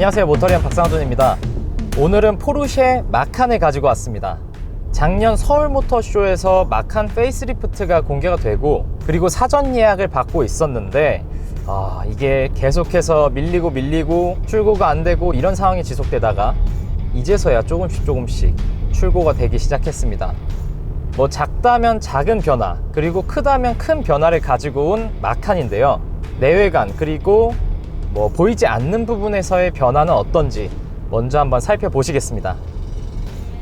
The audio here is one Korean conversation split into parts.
안녕하세요, 모터리언 박상준입니다. 오늘은 포르쉐 마칸을 가지고 왔습니다. 작년 서울모터쇼에서 마칸 페이스리프트가 공개가 되고, 그리고 사전 예약을 받고 있었는데 이게 계속해서 밀리고 출고가 안 되고 이런 상황이 지속되다가 이제서야 조금씩 출고가 되기 시작했습니다. 뭐 작다면 작은 변화, 그리고 크다면 큰 변화를 가지고 온 마칸인데요. 내외관, 그리고 뭐 보이지 않는 부분에서의 변화는 어떤지 먼저 한번 살펴보시겠습니다.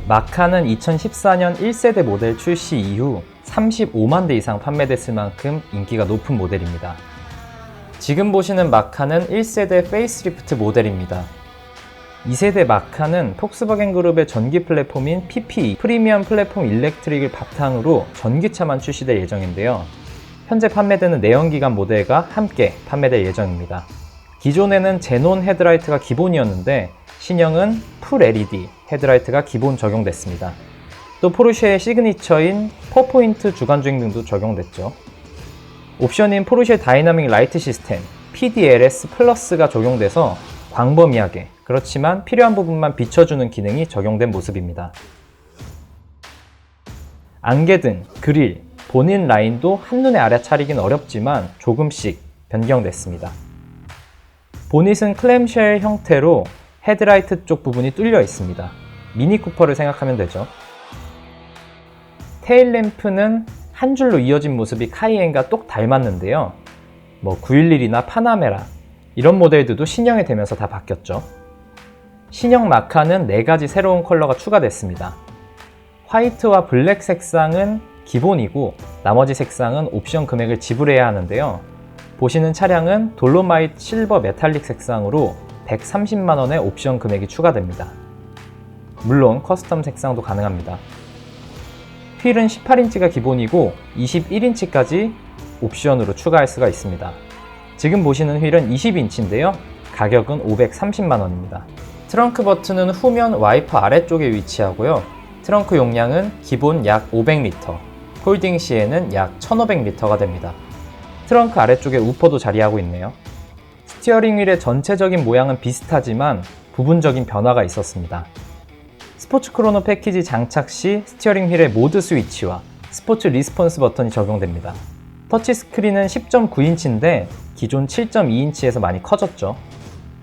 마칸은 2014년 1세대 모델 출시 이후 35만 대 이상 판매됐을 만큼 인기가 높은 모델입니다. 지금 보시는 마칸은 1세대 페이스리프트 모델입니다. 2세대 마칸은 폭스바겐 그룹의 전기 플랫폼인 PPE, 프리미엄 플랫폼 일렉트릭을 바탕으로 전기차만 출시될 예정인데요. 현재 판매되는 내연기관 모델과 함께 판매될 예정입니다. 기존에는 제논 헤드라이트가 기본이었는데 신형은 풀 LED 헤드라이트가 기본 적용됐습니다. 또 포르쉐의 시그니처인 4포인트 주간주행 등도 적용됐죠. 옵션인 포르쉐 다이나믹 라이트 시스템 PDLS 플러스가 적용돼서 광범위하게, 그렇지만 필요한 부분만 비춰주는 기능이 적용된 모습입니다. 안개등, 그릴, 본인 라인도 한눈에 알아차리긴 어렵지만 조금씩 변경됐습니다. 보닛은 클램쉘 형태로 헤드라이트 쪽 부분이 뚫려 있습니다. 미니쿠퍼를 생각하면 되죠. 테일램프는 한 줄로 이어진 모습이 카이엔과 똑 닮았는데요. 911이나 파나메라 이런 모델들도 신형이 되면서 다 바뀌었죠. 신형 마칸은 4가지 새로운 컬러가 추가됐습니다. 화이트와 블랙 색상은 기본이고 나머지 색상은 옵션 금액을 지불해야 하는데요. 보시는 차량은 돌로마이트 실버 메탈릭 색상으로 130만원의 옵션 금액이 추가됩니다. 물론 커스텀 색상도 가능합니다. 휠은 18인치가 기본이고 21인치까지 옵션으로 추가할 수가 있습니다. 지금 보시는 휠은 20인치인데요. 가격은 530만원입니다. 트렁크 버튼은 후면 와이퍼 아래쪽에 위치하고요. 트렁크 용량은 기본 약 500리터, 폴딩 시에는 약 1500리터가 됩니다. 트렁크 아래쪽에 우퍼도 자리하고 있네요. 스티어링 휠의 전체적인 모양은 비슷하지만 부분적인 변화가 있었습니다. 스포츠 크로노 패키지 장착 시 스티어링 휠의 모드 스위치와 스포츠 리스폰스 버튼이 적용됩니다. 터치 스크린은 10.9인치인데 기존 7.2인치에서 많이 커졌죠.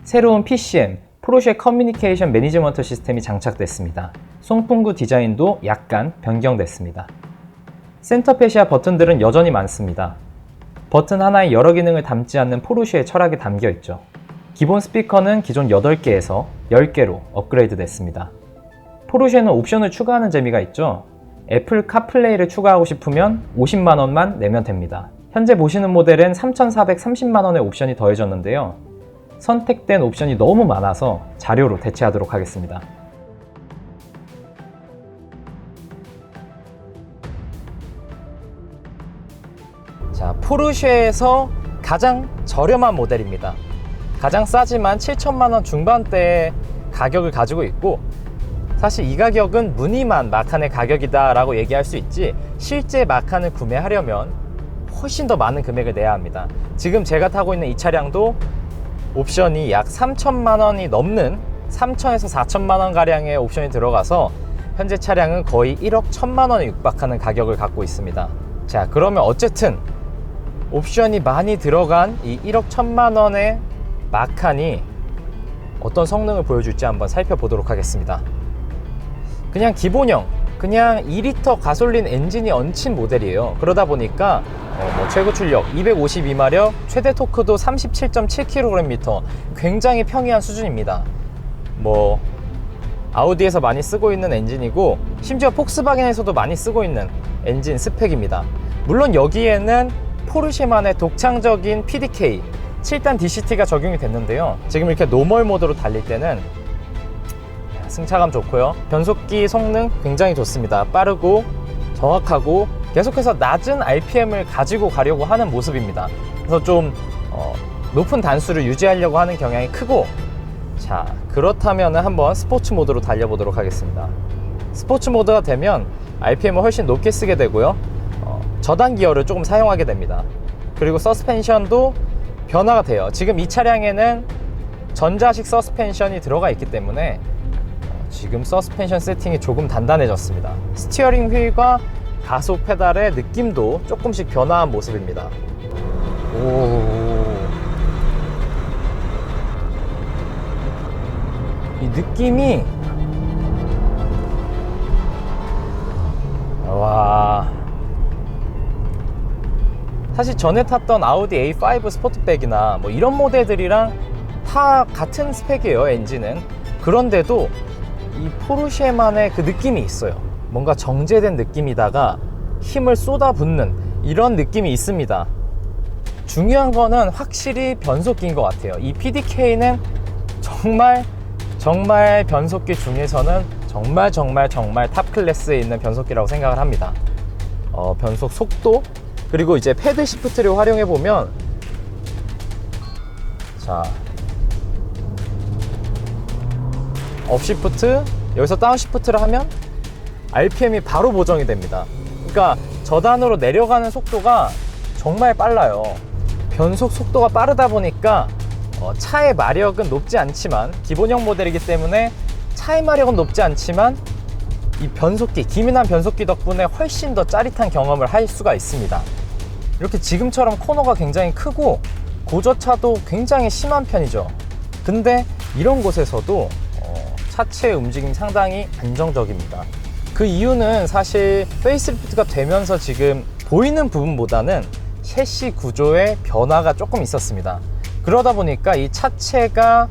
새로운 PCM, 포르쉐 커뮤니케이션 매니지먼트 시스템이 장착됐습니다. 송풍구 디자인도 약간 변경됐습니다. 센터페시아 버튼들은 여전히 많습니다. 버튼 하나에 여러 기능을 담지 않는 포르쉐의 철학이 담겨 있죠. 기본 스피커는 기존 8개에서 10개로 업그레이드 됐습니다. 포르쉐는 옵션을 추가하는 재미가 있죠. 애플 카플레이를 추가하고 싶으면 50만원만 내면 됩니다. 현재 보시는 모델은 3,430만원의 옵션이 더해졌는데요. 선택된 옵션이 너무 많아서 자료로 대체하도록 하겠습니다. 자, 포르쉐에서 가장 저렴한 모델입니다. 가장 싸지만 7천만원 중반대의 가격을 가지고 있고, 사실 이 가격은 무늬만 마칸의 가격이다 라고 얘기할 수 있지, 실제 마칸을 구매하려면 훨씬 더 많은 금액을 내야 합니다. 지금 제가 타고 있는 이 차량도 옵션이 약 3천만원이 넘는 3천에서 4천만원 가량의 옵션이 들어가서 현재 차량은 거의 1억 1천만원에 육박하는 가격을 갖고 있습니다. 자, 그러면 어쨌든 옵션이 많이 들어간 이 1억 1천만원의 마칸이 어떤 성능을 보여줄지 한번 살펴보도록 하겠습니다. 그냥 기본형, 그냥 2리터 가솔린 엔진이 얹힌 모델이에요. 그러다 보니까 최고 출력 252마력, 최대 토크도 37.7kgm, 굉장히 평이한 수준입니다. 아우디에서 많이 쓰고 있는 엔진이고, 심지어 폭스바겐에서도 많이 쓰고 있는 엔진 스펙입니다. 물론 여기에는 포르쉐만의 독창적인 PDK 7단 DCT가 적용이 됐는데요. 지금 이렇게 노멀 모드로 달릴 때는 승차감 좋고요. 변속기 성능 굉장히 좋습니다. 빠르고 정확하고 계속해서 낮은 RPM을 가지고 가려고 하는 모습입니다. 그래서 좀 높은 단수를 유지하려고 하는 경향이 크고, 자, 그렇다면 한번 스포츠 모드로 달려보도록 하겠습니다. 스포츠 모드가 되면 RPM을 훨씬 높게 쓰게 되고요. 저단 기어를 조금 사용하게 됩니다. 그리고 서스펜션도 변화가 돼요. 지금 이 차량에는 전자식 서스펜션이 들어가 있기 때문에 지금 서스펜션 세팅이 조금 단단해졌습니다. 스티어링 휠과 가속 페달의 느낌도 조금씩 변화한 모습입니다. 이 느낌이 와, 사실 전에 탔던 아우디 A5 스포트백이나 뭐 이런 모델들이랑 다 같은 스펙이에요, 엔진은. 그런데도 이 포르쉐만의 그 느낌이 있어요. 뭔가 정제된 느낌이다가 힘을 쏟아붓는 이런 느낌이 있습니다. 중요한 거는 확실히 변속기인 것 같아요. 이 PDK는 정말 변속기 중에서는 정말 탑 클래스에 있는 변속기라고 생각을 합니다. 변속 속도, 그리고 이제 패드 시프트를 활용해 보면, 자, 업 시프트, 여기서 다운 시프트를 하면 RPM이 바로 보정이 됩니다. 그러니까 저단으로 내려가는 속도가 정말 빨라요. 변속 속도가 빠르다 보니까 차의 마력은 높지 않지만, 기본형 모델이기 때문에 차의 마력은 높지 않지만 이 변속기, 기민한 변속기 덕분에 훨씬 더 짜릿한 경험을 할 수가 있습니다. 이렇게 지금처럼 코너가 굉장히 크고 고저차도 굉장히 심한 편이죠. 근데 이런 곳에서도 차체의 움직임이 상당히 안정적입니다. 그 이유는 사실 페이스리프트가 되면서 지금 보이는 부분보다는 셰시 구조의 변화가 조금 있었습니다. 그러다 보니까 이 차체가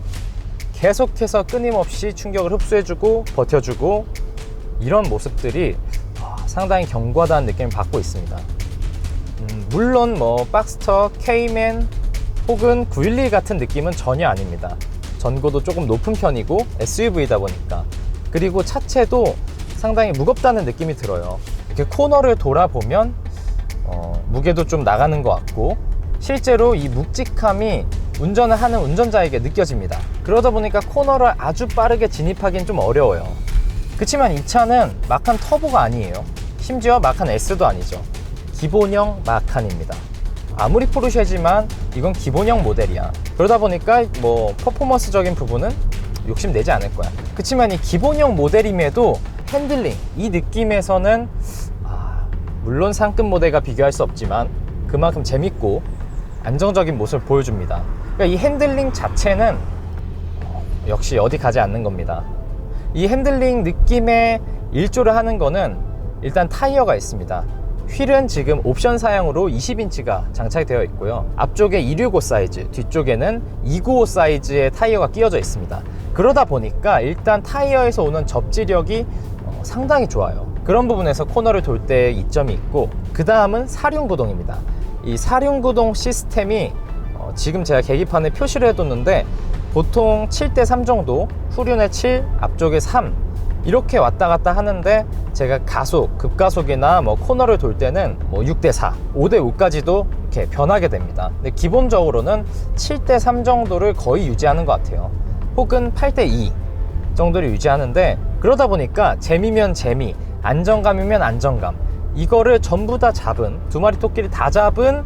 계속해서 끊임없이 충격을 흡수해주고 버텨주고 이런 모습들이 상당히 견고하다는 느낌을 받고 있습니다. 물론 뭐 박스터, K맨 혹은 911 같은 느낌은 전혀 아닙니다. 전고도 조금 높은 편이고 SUV다 보니까, 그리고 차체도 상당히 무겁다는 느낌이 들어요. 이렇게 코너를 돌아보면 무게도 좀 나가는 것 같고, 실제로 이 묵직함이 운전을 하는 운전자에게 느껴집니다. 그러다 보니까 코너를 아주 빠르게 진입하기는 좀 어려워요. 그렇지만 이 차는 마칸 터보가 아니에요. 심지어 마칸 S도 아니죠. 기본형 마칸입니다. 아무리 포르쉐지만 이건 기본형 모델이야. 그러다 보니까 뭐 퍼포먼스적인 부분은 욕심내지 않을 거야. 그렇지만 이 기본형 모델임에도 핸들링, 이 느낌에서는 물론 상급 모델과 비교할 수 없지만 그만큼 재밌고 안정적인 모습을 보여줍니다. 그러니까 이 핸들링 자체는 역시 어디 가지 않는 겁니다. 이 핸들링 느낌의 일조를 하는 거는 일단 타이어가 있습니다. 휠은 지금 옵션 사양으로 20인치가 장착이 되어 있고요. 앞쪽에 265 사이즈, 뒤쪽에는 295 사이즈의 타이어가 끼워져 있습니다. 그러다 보니까 일단 타이어에서 오는 접지력이 상당히 좋아요. 그런 부분에서 코너를 돌 때 이점이 있고, 그 다음은 사륜구동입니다. 이 사륜구동 시스템이 지금 제가 계기판에 표시를 해뒀는데 보통 7대3 정도, 후륜에 7, 앞쪽에 3 이렇게 왔다 갔다 하는데, 제가 가속, 급가속이나 뭐 코너를 돌 때는 뭐 6대4, 5대5까지도 이렇게 변하게 됩니다. 근데 기본적으로는 7대3 정도를 거의 유지하는 것 같아요. 혹은 8대2 정도를 유지하는데, 그러다 보니까 재미면 재미, 안정감이면 안정감, 이거를 전부 다 잡은, 두 마리 토끼를 다 잡은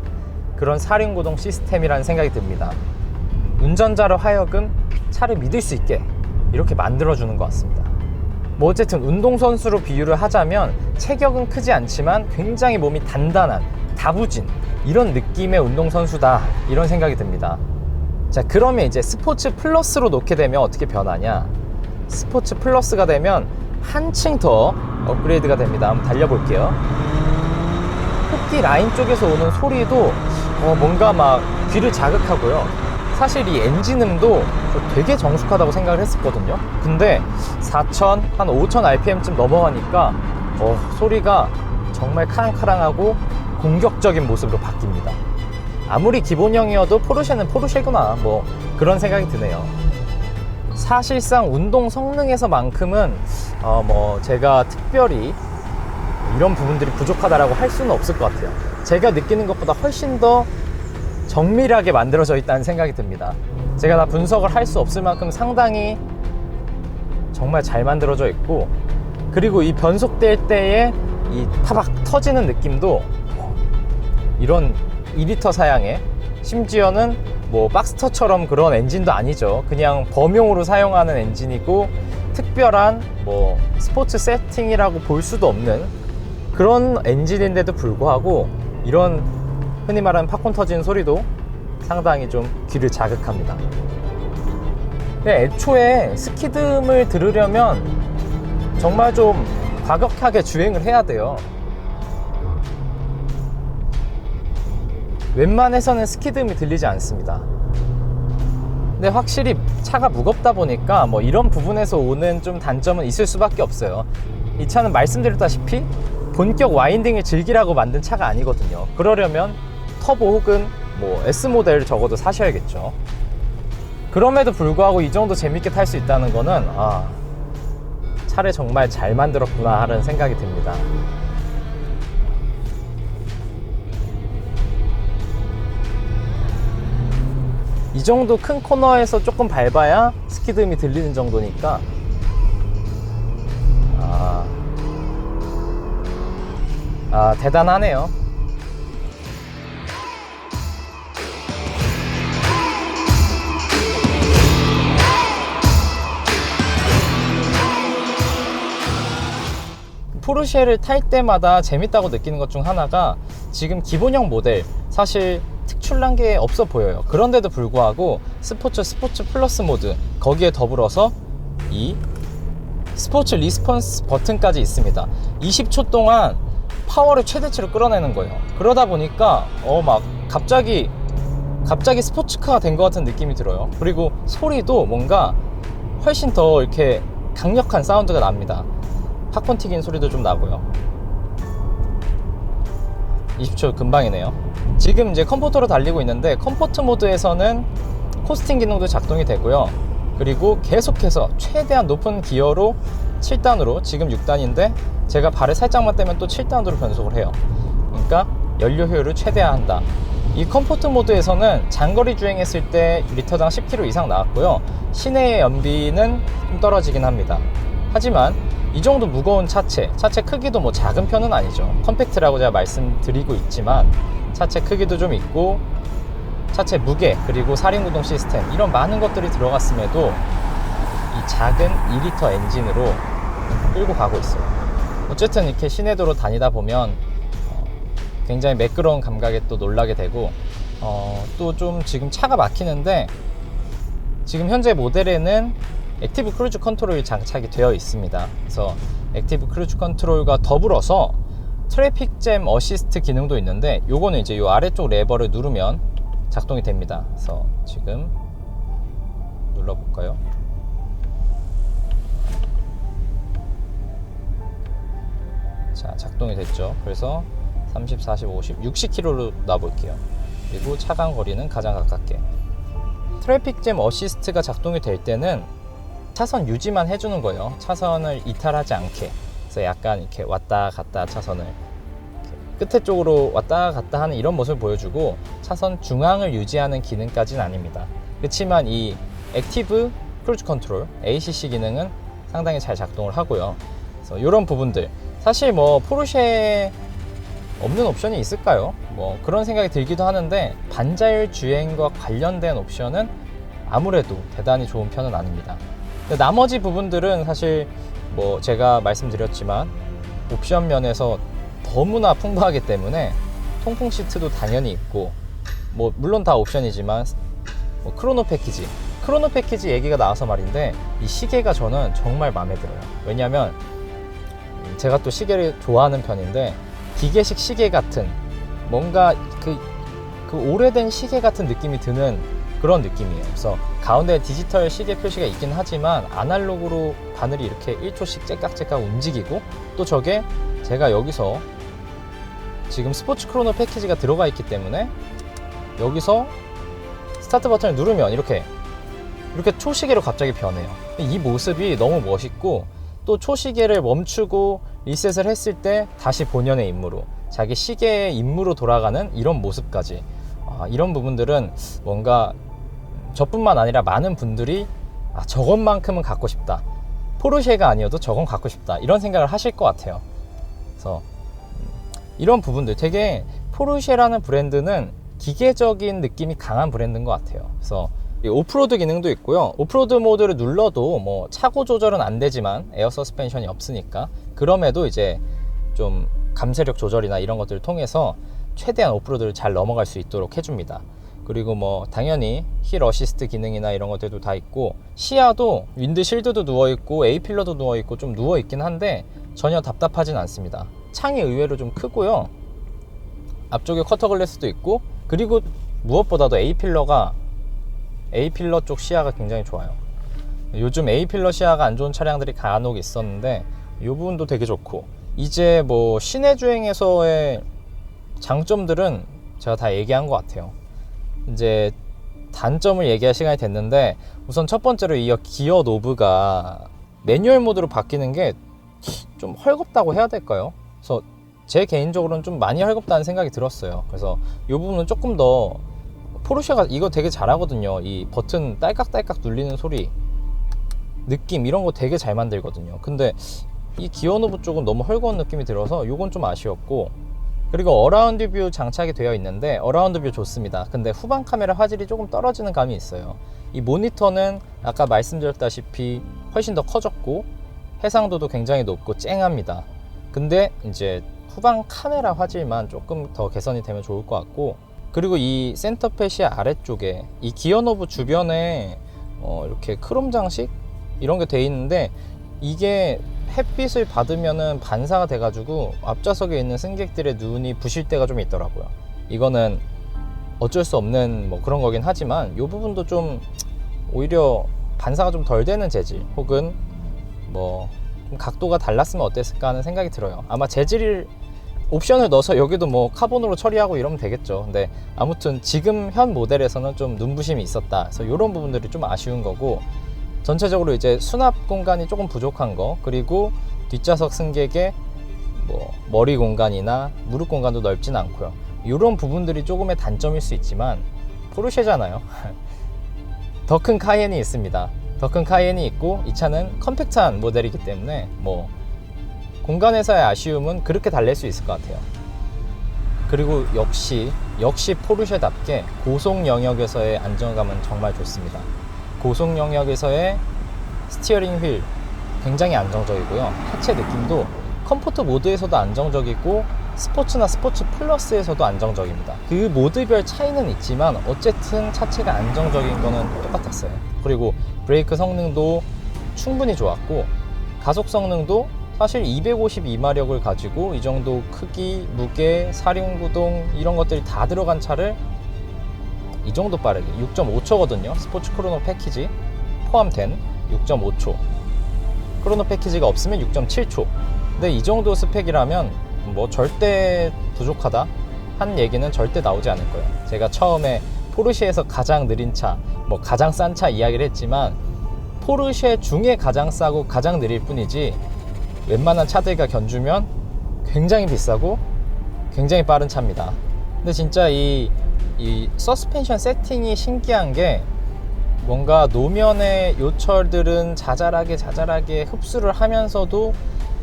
그런 사륜구동 시스템이라는 생각이 듭니다. 운전자로 하여금 차를 믿을 수 있게 이렇게 만들어주는 것 같습니다. 뭐 어쨌든 운동선수로 비유를 하자면 체격은 크지 않지만 굉장히 몸이 단단한, 다부진 이런 느낌의 운동선수다, 이런 생각이 듭니다. 자, 그러면 이제 스포츠 플러스로 놓게 되면 어떻게 변하냐? 스포츠 플러스가 되면 한층 더 업그레이드가 됩니다. 한번 달려볼게요. 토끼 라인 쪽에서 오는 소리도 뭔가 막 귀를 자극하고요. 사실 이 엔진음도 되게 정숙하다고 생각을 했었거든요. 근데 4,000, 한 5,000 RPM쯤 넘어가니까 소리가 정말 카랑카랑하고 공격적인 모습으로 바뀝니다. 아무리 기본형이어도 포르쉐는 포르쉐구나, 뭐 그런 생각이 드네요. 사실상 운동 성능에서만큼은 뭐 제가 특별히 이런 부분들이 부족하다라고 할 수는 없을 것 같아요. 제가 느끼는 것보다 훨씬 더 정밀하게 만들어져 있다는 생각이 듭니다. 제가 다 분석을 할 수 없을 만큼 상당히 정말 잘 만들어져 있고, 그리고 이 변속될 때의 이 타박 터지는 느낌도 이런 2리터 사양의 심지어는 뭐 박스터처럼 그런 엔진도 아니죠. 그냥 범용으로 사용하는 엔진이고 특별한 뭐 스포츠 세팅이라고 볼 수도 없는 그런 엔진인데도 불구하고 이런 흔히 말하는 팝콘 터지는 소리도 상당히 좀 귀를 자극합니다. 애초에 스키듬을 들으려면 정말 좀 과격하게 주행을 해야 돼요. 웬만해서는 스키듬이 들리지 않습니다. 근데 확실히 차가 무겁다 보니까 뭐 이런 부분에서 오는 좀 단점은 있을 수밖에 없어요. 이 차는 말씀드렸다시피 본격 와인딩을 즐기라고 만든 차가 아니거든요. 그러려면 터보 혹은 뭐 S 모델을 적어도 사셔야겠죠. 그럼에도 불구하고 이 정도 재밌게 탈 수 있다는 거는 차를 정말 잘 만들었구나 하는 생각이 듭니다. 이 정도 큰 코너에서 조금 밟아야 스키듬이 들리는 정도니까 대단하네요. 포르쉐를 탈 때마다 재밌다고 느끼는 것 중 하나가 지금 기본형 모델 사실 특출난 게 없어 보여요. 그런데도 불구하고 스포츠 플러스 모드 거기에 더불어서 이 스포츠 리스폰스 버튼까지 있습니다. 20초 동안 파워를 최대치로 끌어내는 거예요. 그러다 보니까 막 갑자기 스포츠카가 된 것 같은 느낌이 들어요. 그리고 소리도 뭔가 훨씬 더 이렇게 강력한 사운드가 납니다. 팝콘 튀긴 소리도 좀 나고요. 20초 금방이네요. 지금 이제 컴포터로 달리고 있는데 컴포트 모드에서는 코스팅 기능도 작동이 되고요. 그리고 계속해서 최대한 높은 기어로 7단으로 지금 6단인데 제가 발을 살짝만 떼면 또 7단으로 변속을 해요. 그러니까 연료 효율을 최대화한다. 이 컴포트 모드에서는 장거리 주행했을 때 리터당 10km 이상 나왔고요. 시내의 연비는 좀 떨어지긴 합니다. 하지만 이 정도 무거운 차체 크기도 뭐 작은 편은 아니죠. 컴팩트라고 제가 말씀드리고 있지만 차체 크기도 좀 있고 차체 무게 그리고 사륜구동 시스템 이런 많은 것들이 들어갔음에도 이 작은 2리터 엔진으로 끌고 가고 있어요. 어쨌든 이렇게 시내도로 다니다 보면 굉장히 매끄러운 감각에 또 놀라게 되고 또 좀 지금 차가 막히는데 지금 현재 모델에는 액티브 크루즈 컨트롤이 장착이 되어 있습니다. 그래서 액티브 크루즈 컨트롤과 더불어서 트래픽 잼 어시스트 기능도 있는데 요거는 이제 요 아래쪽 레버를 누르면 작동이 됩니다. 그래서 지금 눌러볼까요? 자, 작동이 됐죠. 그래서 30, 40, 50, 60km로 놔볼게요. 그리고 차간 거리는 가장 가깝게. 트래픽 잼 어시스트가 작동이 될 때는 차선 유지만 해주는 거예요. 차선을 이탈하지 않게. 그래서 약간 이렇게 왔다 갔다 차선을 끝에 쪽으로 왔다 갔다 하는 이런 모습을 보여주고 차선 중앙을 유지하는 기능까지는 아닙니다. 그렇지만 이 액티브 크루즈 컨트롤 ACC 기능은 상당히 잘 작동을 하고요. 그래서 이런 부분들 사실 뭐 포르쉐에 없는 옵션이 있을까요? 뭐 그런 생각이 들기도 하는데 반자율 주행과 관련된 옵션은 아무래도 대단히 좋은 편은 아닙니다. 나머지 부분들은 사실 뭐 제가 말씀드렸지만 옵션 면에서 너무나 풍부하기 때문에 통풍 시트도 당연히 있고 뭐 물론 다 옵션이지만 뭐 크로노 패키지 얘기가 나와서 말인데 이 시계가 저는 정말 마음에 들어요. 왜냐면 제가 또 시계를 좋아하는 편인데 기계식 시계 같은 뭔가 그 오래된 시계 같은 느낌이 드는 그런 느낌이에요. 그래서 가운데 디지털 시계 표시가 있긴 하지만 아날로그로 바늘이 이렇게 1초씩 째깍째깍 움직이고 또 저게 제가 여기서 지금 스포츠 크로노 패키지가 들어가 있기 때문에 여기서 스타트 버튼을 누르면 이렇게 초시계로 갑자기 변해요. 이 모습이 너무 멋있고 또 초시계를 멈추고 리셋을 했을 때 다시 본연의 임무로 자기 시계의 임무로 돌아가는 이런 모습까지 이런 부분들은 뭔가 저뿐만 아니라 많은 분들이 저것만큼은 갖고 싶다, 포르쉐가 아니어도 저건 갖고 싶다 이런 생각을 하실 것 같아요. 그래서 이런 부분들 되게 포르쉐라는 브랜드는 기계적인 느낌이 강한 브랜드인 것 같아요. 그래서 이 오프로드 기능도 있고요. 오프로드 모드를 눌러도 뭐 차고 조절은 안 되지만 에어 서스펜션이 없으니까, 그럼에도 이제 좀 감쇄력 조절이나 이런 것들을 통해서 최대한 오프로드를 잘 넘어갈 수 있도록 해줍니다. 그리고 뭐 당연히 힐 어시스트 기능이나 이런 것들도 다 있고, 시야도 윈드실드도 누워있고 A필러도 누워있고 좀 누워있긴 한데 전혀 답답하진 않습니다. 창이 의외로 좀 크고요. 앞쪽에 커터 글래스도 있고, 그리고 무엇보다도 A필러 쪽 시야가 굉장히 좋아요. 요즘 A필러 시야가 안 좋은 차량들이 간혹 있었는데 이 부분도 되게 좋고, 이제 뭐 시내 주행에서의 장점들은 제가 다 얘기한 것 같아요. 이제 단점을 얘기할 시간이 됐는데, 우선 첫 번째로 이 기어 노브가 매뉴얼 모드로 바뀌는 게 좀 헐겁다고 해야 될까요? 그래서 제 개인적으로는 좀 많이 헐겁다는 생각이 들었어요. 그래서 이 부분은 조금 더, 포르쉐가 이거 되게 잘하거든요. 이 버튼 딸깍딸깍 눌리는 소리, 느낌 이런 거 되게 잘 만들거든요. 근데 이 기어 노브 쪽은 너무 헐거운 느낌이 들어서 이건 좀 아쉬웠고, 그리고 어라운드 뷰 장착이 되어 있는데 어라운드 뷰 좋습니다. 근데 후방 카메라 화질이 조금 떨어지는 감이 있어요. 이 모니터는 아까 말씀드렸다시피 훨씬 더 커졌고 해상도도 굉장히 높고 쨍합니다. 근데 이제 후방 카메라 화질만 조금 더 개선이 되면 좋을 것 같고, 그리고 이 센터 패시 아래쪽에 이 기어 노브 주변에 이렇게 크롬 장식 이런 게 돼 있는데, 이게 햇빛을 받으면은 반사가 돼가지고 앞좌석에 있는 승객들의 눈이 부실 때가 좀 있더라고요. 이거는 어쩔 수 없는 뭐 그런 거긴 하지만, 이 부분도 좀 오히려 반사가 좀 덜 되는 재질, 혹은 뭐 각도가 달랐으면 어땠을까 하는 생각이 들어요. 아마 재질 옵션을 넣어서 여기도 뭐 카본으로 처리하고 이러면 되겠죠. 근데 아무튼 지금 현 모델에서는 좀 눈부심이 있었다. 그래서 이런 부분들이 좀 아쉬운 거고, 전체적으로 이제 수납 공간이 조금 부족한 거, 그리고 뒷좌석 승객의 뭐 머리 공간이나 무릎 공간도 넓진 않고요. 이런 부분들이 조금의 단점일 수 있지만 포르쉐잖아요. 더 큰 카이엔이 있습니다. 더 큰 카이엔이 있고, 이 차는 컴팩트한 모델이기 때문에 뭐 공간에서의 아쉬움은 그렇게 달랠 수 있을 것 같아요. 그리고 역시 포르쉐답게 고속 영역에서의 안정감은 정말 좋습니다. 고속 영역에서의 스티어링 휠 굉장히 안정적이고요. 하체 느낌도 컴포트 모드에서도 안정적이고 스포츠나 스포츠 플러스에서도 안정적입니다. 그 모드별 차이는 있지만 어쨌든 차체가 안정적인 거는 똑같았어요. 그리고 브레이크 성능도 충분히 좋았고, 가속 성능도 사실 252마력을 가지고 이 정도 크기, 무게, 사륜구동 이런 것들이 다 들어간 차를 이 정도 빠르게 6.5초거든요 스포츠 크로노 패키지 포함된 6.5초, 크로노 패키지가 없으면 6.7초. 근데 이 정도 스펙이라면 뭐 절대 부족하다 한 얘기는 절대 나오지 않을 거예요. 제가 처음에 포르쉐에서 가장 느린 차, 뭐 가장 싼 차 이야기를 했지만, 포르쉐 중에 가장 싸고 가장 느릴 뿐이지 웬만한 차들과 견주면 굉장히 비싸고 굉장히 빠른 차입니다. 근데 진짜 이 서스펜션 세팅이 신기한 게, 뭔가 노면의 요철들은 자잘하게 흡수를 하면서도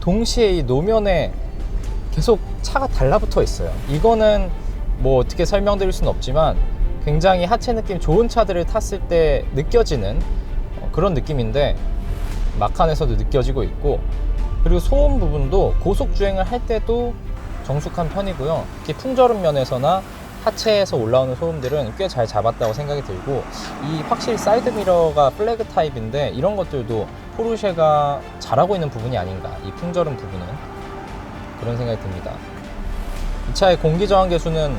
동시에 이 노면에 계속 차가 달라붙어 있어요. 이거는 뭐 어떻게 설명드릴 수는 없지만 굉장히 하체 느낌 좋은 차들을 탔을 때 느껴지는 그런 느낌인데 마칸에서도 느껴지고 있고, 그리고 소음 부분도 고속 주행을 할 때도 정숙한 편이고요. 특히 풍절음 면에서나 하체에서 올라오는 소음들은 꽤 잘 잡았다고 생각이 들고, 이 확실히 사이드 미러가 플래그 타입인데 이런 것들도 포르쉐가 잘하고 있는 부분이 아닌가, 이 풍절음 부분은 그런 생각이 듭니다. 이 차의 공기 저항 계수는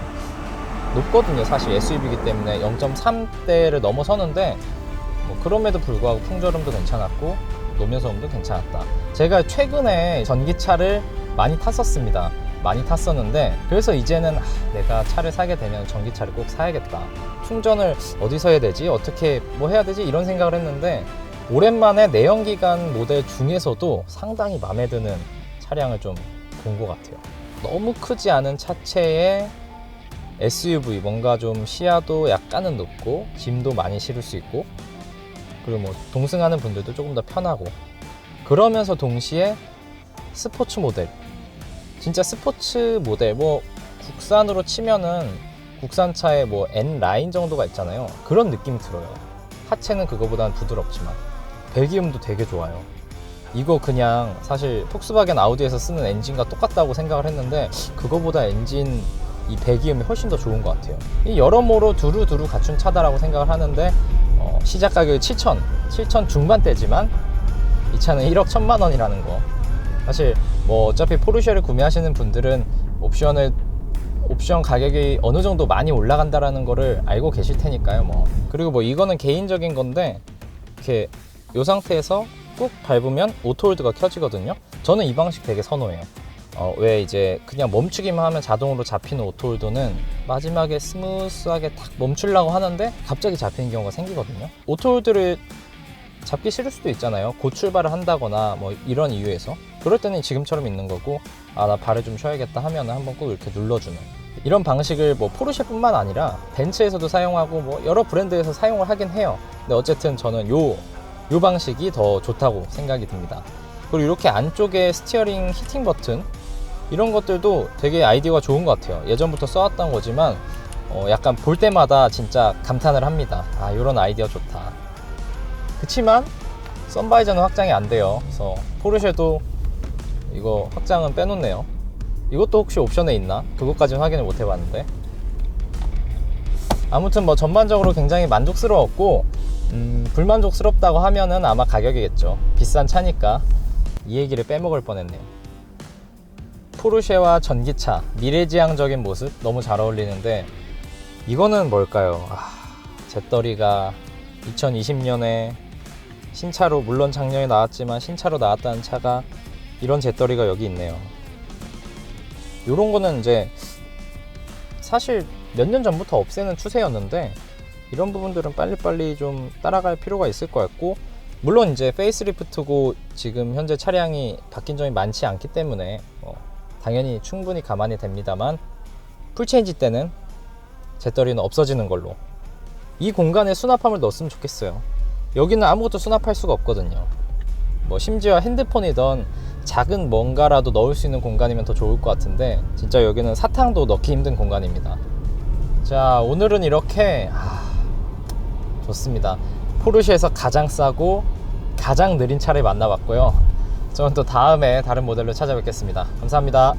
높거든요. 사실 SUV이기 때문에 0.3대를 넘어서는데 뭐 그럼에도 불구하고 풍절음도 괜찮았고 노면 소음도 괜찮았다. 제가 최근에 전기차를 많이 탔었습니다. 많이 탔었는데, 그래서 이제는 내가 차를 사게 되면 전기차를 꼭 사야겠다, 충전을 어디서 해야 되지, 어떻게 뭐 해야 되지, 이런 생각을 했는데, 오랜만에 내연기관 모델 중에서도 상당히 마음에 드는 차량을 좀 본 것 같아요. 너무 크지 않은 차체에 SUV, 뭔가 좀 시야도 약간은 높고 짐도 많이 실을 수 있고, 그리고 뭐 동승하는 분들도 조금 더 편하고, 그러면서 동시에 스포츠 모델, 진짜 스포츠 모델, 뭐 국산으로 치면은 국산차의 뭐 N라인 정도가 있잖아요. 그런 느낌이 들어요. 하체는 그거보다는 부드럽지만 배기음도 되게 좋아요. 이거 그냥 사실 폭스바겐 아우디에서 쓰는 엔진과 똑같다고 생각을 했는데 그거보다 엔진 이 배기음이 훨씬 더 좋은 것 같아요. 이 여러모로 두루두루 갖춘 차다라고 생각을 하는데 시작 가격이 7천 중반대지만 이 차는 1억 1천만 원이라는 거. 사실 뭐 어차피 포르쉐를 구매하시는 분들은 옵션 가격이 어느 정도 많이 올라간다라는 거를 알고 계실 테니까요. 뭐 그리고 뭐 이거는 개인적인 건데 이렇게 이 상태에서 꾹 밟으면 오토홀드가 켜지거든요. 저는 이 방식 되게 선호해요. 왜 이제 그냥 멈추기만 하면 자동으로 잡히는 오토홀드는 마지막에 스무스하게 탁 멈추려고 하는데 갑자기 잡히는 경우가 생기거든요. 오토홀드를 잡기 싫을 수도 있잖아요. 고출발을 한다거나 뭐 이런 이유에서. 그럴 때는 지금처럼 있는 거고, 아, 나 발을 좀 쉬어야겠다 하면은 한번 꼭 이렇게 눌러주는 이런 방식을 뭐 포르쉐뿐만 아니라 벤츠에서도 사용하고 뭐 여러 브랜드에서 사용을 하긴 해요. 근데 어쨌든 저는 요 방식이 더 좋다고 생각이 듭니다. 그리고 이렇게 안쪽에 스티어링 히팅 버튼 이런 것들도 되게 아이디어가 좋은 것 같아요. 예전부터 써왔던 거지만 약간 볼 때마다 진짜 감탄을 합니다. 아, 이런 아이디어 좋다. 그치만 선바이저는 확장이 안 돼요. 그래서 포르쉐도 이거 확장은 빼놓네요. 이것도 혹시 옵션에 있나? 그것까지는 확인을 못 해봤는데. 아무튼 뭐 전반적으로 굉장히 만족스러웠고, 불만족스럽다고 하면은 아마 가격이겠죠. 비싼 차니까. 이 얘기를 빼먹을 뻔했네요. 포르쉐와 전기차, 미래지향적인 모습 너무 잘 어울리는데, 이거는 뭘까요? 잿더리가 2020년에 신차로, 물론 작년에 나왔지만 신차로 나왔다는 차가 이런 잿더리가 여기 있네요. 요런 거는 이제 사실 몇 년 전부터 없애는 추세였는데 이런 부분들은 빨리빨리 좀 따라갈 필요가 있을 것 같고, 물론 이제 페이스리프트고 지금 현재 차량이 바뀐 점이 많지 않기 때문에 당연히 충분히 감안이 됩니다만, 풀체인지 때는 잿더리는 없어지는 걸로. 이 공간에 수납함을 넣었으면 좋겠어요. 여기는 아무것도 수납할 수가 없거든요. 뭐 심지어 핸드폰이던 작은 뭔가라도 넣을 수 있는 공간이면 더 좋을 것 같은데, 진짜 여기는 사탕도 넣기 힘든 공간입니다. 자, 오늘은 이렇게 좋습니다. 포르쉐에서 가장 싸고 가장 느린 차를 만나봤고요. 저는 또 다음에 다른 모델로 찾아뵙겠습니다. 감사합니다.